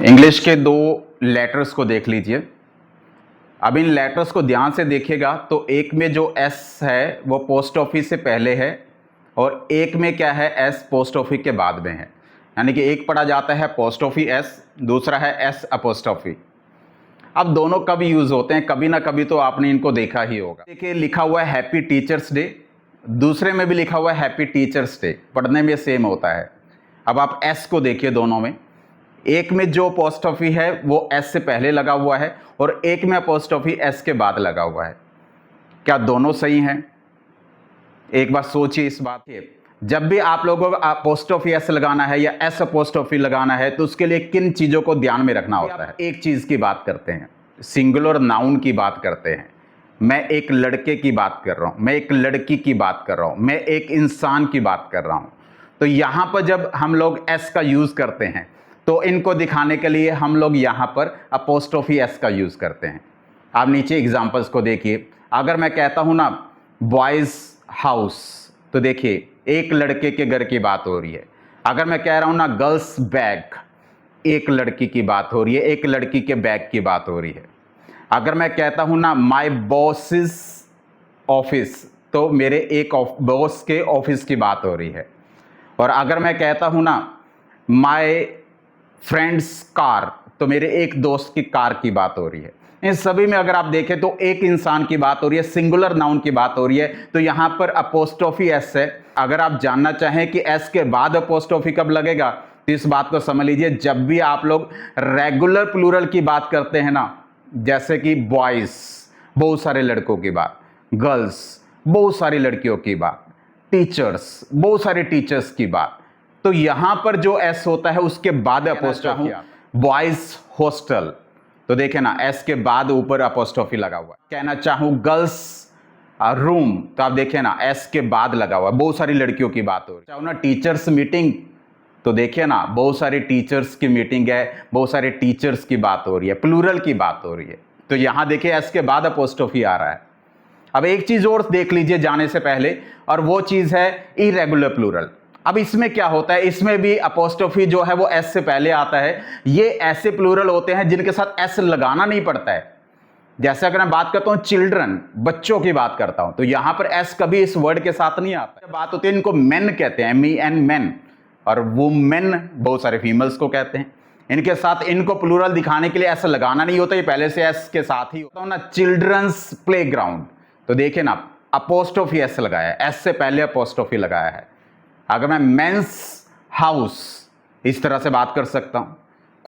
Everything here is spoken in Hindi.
इंग्लिश के दो लेटर्स को देख लीजिए। अब इन लेटर्स को ध्यान से देखिएगा तो एक में जो एस है वो पोस्ट ऑफिस से पहले है और एक में क्या है, एस पोस्ट ऑफिस के बाद में है। यानी कि एक पढ़ा जाता है पोस्ट ऑफिस एस, दूसरा है एस अपोस्ट्रोफी। अब दोनों कब यूज़ होते हैं, कभी ना कभी तो आपने इनको देखा ही होगा। देखिए लिखा हुआ है हैप्पी टीचर्स डे, दूसरे में भी लिखा हुआ है हैप्पी टीचर्स डे, पढ़ने में सेम होता है। अब आप एस को देखिए, दोनों में एक में जो अपोस्ट्रोफी है वो एस से पहले लगा हुआ है और एक में अपोस्ट्रोफी एस के बाद लगा हुआ है। क्या दोनों सही हैं? एक बार सोचिए इस बात के। जब भी आप लोगों को अपोस्ट्रोफी एस लगाना है या एस अपोस्ट्रोफी लगाना है तो उसके लिए किन चीज़ों को ध्यान में रखना होता है? एक चीज़ की बात करते हैं, सिंगुलर नाउन की बात करते हैं। मैं एक लड़के की बात कर रहा हूँ, मैं एक लड़की की बात कर रहा हूँ, मैं एक इंसान की बात कर रहा हूँ। तो यहाँ पर जब हम लोग एस का यूज़ करते हैं तो इनको दिखाने के लिए हम लोग यहाँ पर अपोस्ट्रोफी एस का यूज़ करते हैं। आप नीचे एग्जांपल्स को देखिए। अगर मैं कहता हूँ ना बॉयज़ हाउस, तो देखिए एक लड़के के घर की बात हो रही है। अगर मैं कह रहा हूँ ना गर्ल्स बैग, एक लड़की की बात हो रही है, एक लड़की के बैग की बात हो रही है। अगर मैं कहता हूँ ना माई बॉसेस ऑफिस, तो मेरे एक बॉस के ऑफिस की बात हो रही है। और अगर मैं कहता हूँ ना माई फ्रेंड्स कार, तो मेरे एक दोस्त की कार की बात हो रही है। इन सभी में अगर आप देखें तो एक इंसान की बात हो रही है, सिंगुलर नाउन की बात हो रही है। तो यहां पर अपोस्ट्रोफी एस है। अगर आप जानना चाहें कि एस के बाद अपोस्ट्रोफी कब लगेगा तो इस बात को समझ लीजिए, जब भी आप लोग रेगुलर प्लूरल की बात करते हैं ना, जैसे कि बॉयज बहुत सारे लड़कों की बात, गर्ल्स बहुत सारी लड़कियों की बात, टीचर्स बहुत सारे टीचर्स की बात, तो यहां पर जो एस होता है उसके बाद अपोस्ट्रोफी। बॉयज हॉस्टल, तो देखें ना एस के बाद ऊपर अपोस्ट्रोफी लगा हुआ। कहना चाहूं गर्ल्स रूम, तो आप देखें ना एस के बाद लगा हुआ, बहुत सारी लड़कियों की बात हो रही है। चाहो ना टीचर्स मीटिंग, तो देखिए ना बहुत सारे टीचर्स की मीटिंग है, बहुत सारे टीचर्स की बात हो रही है, प्लूरल की बात हो रही है। तो यहां देखिए एस के बाद अपोस्ट्रोफी आ रहा है। अब एक चीज और देख लीजिए जाने से पहले, और वो चीज है इरेगुलर प्लूरल। अब इसमें क्या होता है, इसमें भी अपोस्ट्रोफी जो है वो एस से पहले आता है। ये ऐसे प्लूरल होते हैं जिनके साथ एस लगाना नहीं पड़ता है। जैसे अगर मैं बात करता हूं चिल्ड्रन, बच्चों की बात करता हूं, तो यहां पर एस कभी इस वर्ड के साथ नहीं आता। बात होती है, इनको मेन कहते हैं, MEN मेन, और वुमेन बहुत सारे फीमेल्स को कहते हैं। इनके साथ इनको प्लूरल दिखाने के लिए एस लगाना नहीं होता, ये पहले से एस के साथ ही होता ना। चिल्ड्रंस प्लेग्राउंड, तो देखिए ना अपोस्ट्रोफी एस लगाया है, एस से पहले अपोस्ट्रोफी लगाया है। अगर मैं मेंस हाउस, इस तरह से बात कर सकता हूं।